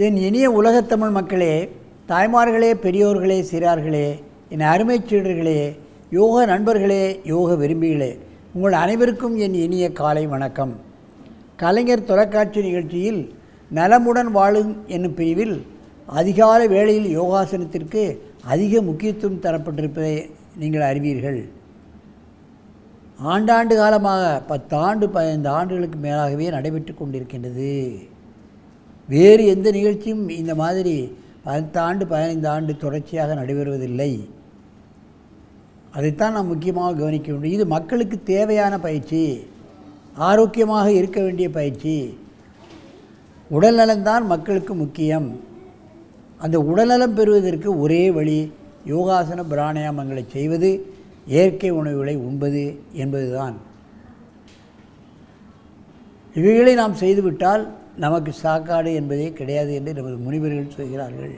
என் இனிய உலகத்தமிழ் மக்களே, தாய்மார்களே, பெரியோர்களே, சிறார்களே, என் அருமைச் சீடர்களே, யோக நண்பர்களே, யோக விரும்பிகளே, உங்கள் அனைவருக்கும் என் இனிய காலை வணக்கம். கலைஞர் தொலைக்காட்சி நிகழ்ச்சியில் நலமுடன் வாழும் என்னும் பிரிவில் அதிகாலை வேளையில் யோகாசனத்திற்கு அதிக முக்கியத்துவம் தரப்பட்டிருப்பதை நீங்கள் அறிவீர்கள். ஆண்டாண்டு காலமாக 10 ஆண்டு 15 ஆண்டுகளுக்கு மேலாகவே நடைபெற்று கொண்டிருக்கின்றது. வேறு எந்த நிகழ்ச்சியும் இந்த மாதிரி 10 ஆண்டு 15 ஆண்டு தொடர்ச்சியாக நடைபெறுவதில்லை. அதைத்தான் நாம் முக்கியமாக கவனிக்க வேண்டும். இது மக்களுக்கு தேவையான பயிற்சி, ஆரோக்கியமாக இருக்க வேண்டிய பயிற்சி. உடல்நலம்தான் மக்களுக்கு முக்கியம். அந்த உடல்நலம் பெறுவதற்கு ஒரே வழி யோகாசன பிராணாயாமங்களை செய்வது, இயற்கை உணவுகளை உண்பது என்பதுதான். இவைகளை நாம் செய்துவிட்டால் நமக்கு சாக்காடு என்பதே கிடையாது என்று நமது முனிவர்கள் சொல்கிறார்கள்.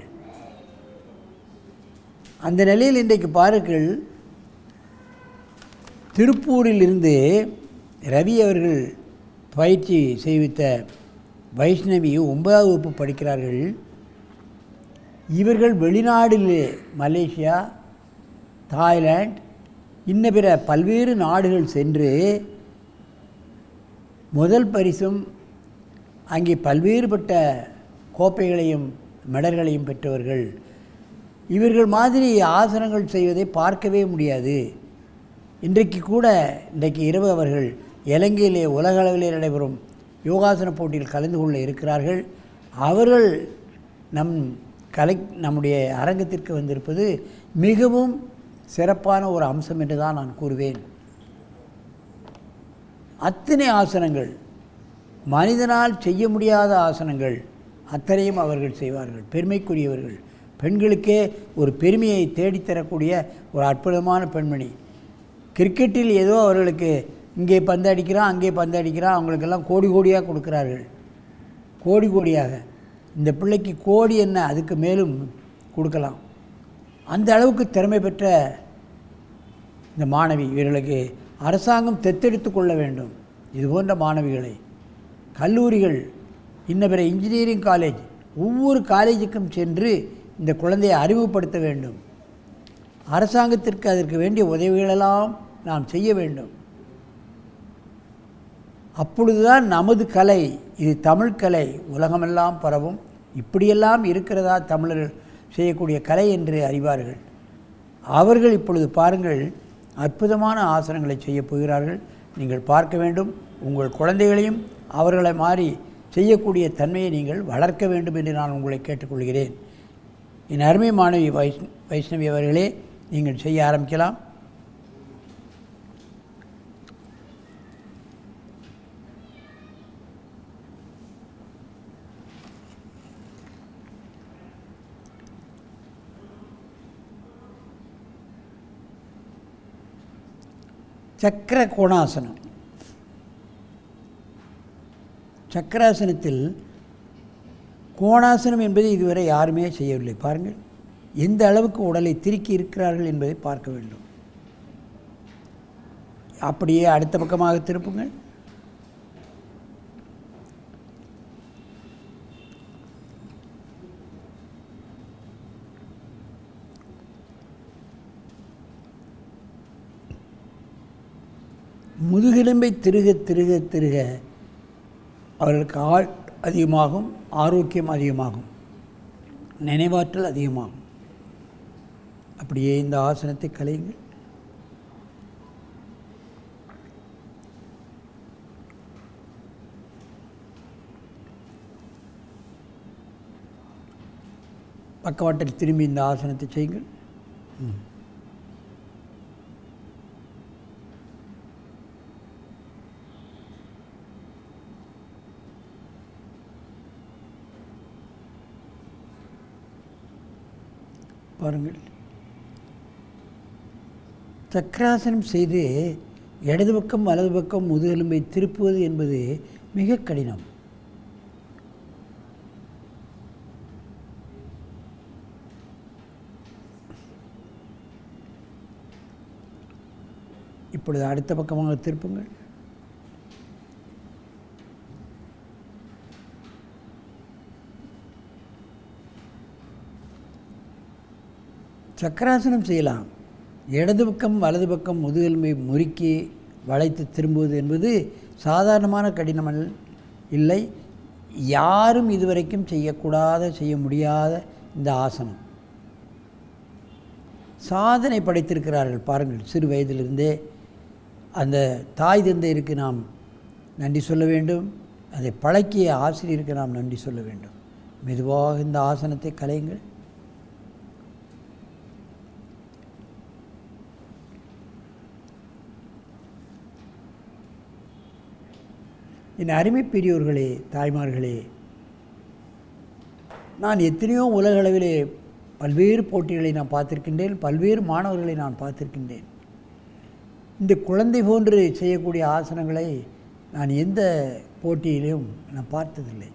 அந்த நிலையில் இன்றைக்கு பாருங்கள், திருப்பூரிலிருந்து ரவி அவர்கள் பயிற்சி செய்வித்த வைஷ்ணவி 9ஆம் வகுப்பு படிக்கிறார்கள். இவர்கள் வெளிநாடில் மலேசியா, தாய்லாந்து, இன்ன பிற பல்வேறு நாடுகள் சென்று முதல் பரிசும் அங்கே பல்வேறுபட்ட கோப்பைகளையும் மெடல்களையும் பெற்றவர்கள். இவர்கள் மாதிரி ஆசனங்கள் செய்வதை பார்க்கவே முடியாது. இன்றைக்கு இரவு அவர்கள் இலங்கையிலே உலக அளவிலே நடைபெறும் யோகாசன போட்டியில் கலந்து கொள்ள இருக்கிறார்கள். அவர்கள் நம்முடைய அரங்கத்திற்கு வந்திருப்பது மிகவும் சிறப்பான ஒரு அம்சம் என்று தான் நான் கூறுவேன். அத்தனை ஆசனங்கள், மனிதனால் செய்ய முடியாத ஆசனங்கள் அத்தனையும் அவர்கள் செய்வார்கள். பெருமைக்குரியவர்கள். பெண்களுக்கே ஒரு பெருமையை தேடித்தரக்கூடிய ஒரு அற்புதமான பெண்மணி. கிரிக்கெட்டில் ஏதோ அவர்களுக்கு இங்கே பந்து அடிக்கிறான், அங்கே பந்து அடிக்கிறான், அவங்களுக்கெல்லாம் கோடி கோடியாக கொடுக்கிறார்கள். கோடி கோடியாக. இந்த பிள்ளைக்கு கோடி என்ன, அதுக்கு மேலும் கொடுக்கலாம். அந்த அளவுக்கு திறமை பெற்ற இந்த மாணவி. இவர்களுக்கு அரசாங்கம் தத்தெடுத்து கொள்ள வேண்டும். இது போன்ற மாணவிகளை கல்லூரிகள், இன்ன பிற இன்ஜினியரிங் காலேஜ், ஒவ்வொரு காலேஜுக்கும் சென்று இந்த குழந்தையை அறிமுகப்படுத்த வேண்டும். அரசாங்கத்திற்கு அதற்கு வேண்டிய உதவிகளெல்லாம் நாம் செய்ய வேண்டும். அப்பொழுதுதான் நமது கலை, இது தமிழ் கலை, உலகமெல்லாம் பரவும். இப்படியெல்லாம் இருக்கிறதா தமிழர்கள் செய்யக்கூடிய கலை என்று அறிவார்கள். அவர்கள் இப்பொழுது பாருங்கள், அற்புதமான ஆசனங்களை செய்ய போகிறார்கள். நீங்கள் பார்க்க வேண்டும். உங்கள் குழந்தைகளையும் அவர்களை மாறி செய்யக்கூடிய தன்மையை நீங்கள் வளர்க்க வேண்டும் என்று நான் உங்களை கேட்டுக்கொள்கிறேன். என் அருமை மாணவி வைஷ்ணவி அவர்களே, நீங்கள் செய்ய ஆரம்பிக்கலாம். சக்கர கோணாசனம். சக்கராசனத்தில் கோணாசனம் என்பது இதுவரை யாருமே செய்யவில்லை. பாருங்கள், எந்த அளவுக்கு உடலை திருக்கி இருக்கிறார்கள் என்பதை பார்க்க வேண்டும். அப்படியே அடுத்த பக்கமாக திருப்புங்கள். முதுகெலும்பை திருக திருக திருக அவர்களுக்கு ஆள் அதிகமாகும், ஆரோக்கியம் அதிகமாகும், நினைவாற்றல் அதிகமாகும். அப்படியே இந்த ஆசனத்தை கலையுங்கள். பக்கவாட்டில் திரும்பி இந்த ஆசனத்தை செய்யுங்கள். பாருங்கள், சக்கராசனம் செய்து இடது பக்கம் வலது பக்கம் முதுகெலும்பை திருப்புவது என்பது மிக கடினம். இப்பொழுது அடுத்த பக்கமாக திருப்புங்கள். சக்கராசனம் செய்யலாம். இடது பக்கம் வலது பக்கம் முதுகெலும்பை முறுக்கி வளைத்து திரும்புவது என்பது சாதாரணமான கடினம் இல்லை. யாரும் இதுவரைக்கும் செய்ய முடியாத இந்த ஆசனம் சாதனை படைத்திருக்கிறார்கள். பாருங்கள், சிறு வயதிலிருந்தே அந்த தாய் தந்தையருக்கு நாம் நன்றி சொல்ல வேண்டும். அதை பழக்கிய ஆசிரியருக்கு நாம் நன்றி சொல்ல வேண்டும். மெதுவாக இந்த ஆசனத்தை கலையுங்கள். என் அருமை பெரியோர்களே, தாய்மார்களே, நான் எத்தனையோ உலக அளவிலே பல்வேறு போட்டிகளை நான் பார்த்திருக்கின்றேன். பல்வேறு மாணவர்களை நான் பார்த்திருக்கின்றேன். இந்த குழந்தை போன்று செய்யக்கூடிய ஆசனங்களை நான் எந்த போட்டியிலும் நான் பார்த்ததில்லை.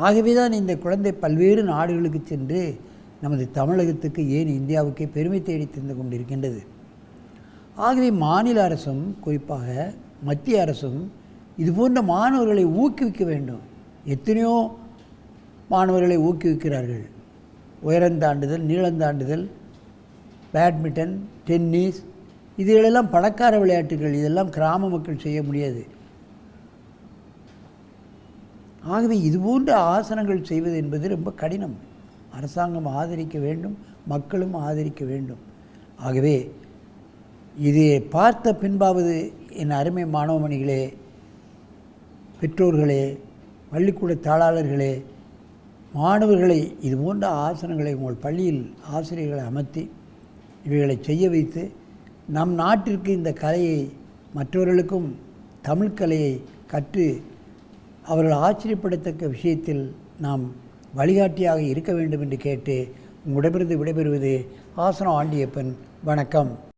ஆகவே தான் இந்த குழந்தை பல்வேறு நாடுகளுக்கு சென்று நமது தமிழகத்துக்கு, ஏன் இந்தியாவுக்கே பெருமை தேடி தந்து கொண்டிருக்கின்றது. ஆகவே மாநில அரசும் குறிப்பாக மத்திய அரசும் இதுபோன்ற மாணவர்களை ஊக்குவிக்க வேண்டும். எத்தனையோ மாணவர்களை ஊக்குவிக்கிறார்கள். உயரந்தாண்டுதல், நீளந்தாண்டுதல், பேட்மிண்டன், டென்னிஸ், இதுகளெல்லாம் பணக்கார விளையாட்டுகள். இதெல்லாம் கிராம மக்கள் செய்ய முடியாது. ஆகவே இதுபோன்ற ஆசனங்கள் செய்வது என்பது ரொம்ப கடினம். அரசாங்கம் ஆதரிக்க வேண்டும், மக்களும் ஆதரிக்க வேண்டும். ஆகவே இதை பார்த்த பின்பாவது என் அருமை மாணவமணிகளே, பெற்றோர்களே, பள்ளிக்கூட தாளாளர்களே, மாணவர்களை இதுபோன்ற ஆசனங்களை உங்கள் பள்ளியில் ஆசிரியர்களை அமர்த்தி இவைகளை செய்ய வைத்து நம் நாட்டிற்கு இந்த கலையை, மற்றவர்களுக்கும் தமிழ் கலையை கற்று அவர்கள் ஆச்சரியப்படத்தக்க விஷயத்தில் நாம் வழிகாட்டியாக இருக்க வேண்டும் என்று கேட்டு உங்களிடமிருந்து விடைபெறுவது ஆசனம் ஆண்டியப்பன். வணக்கம்.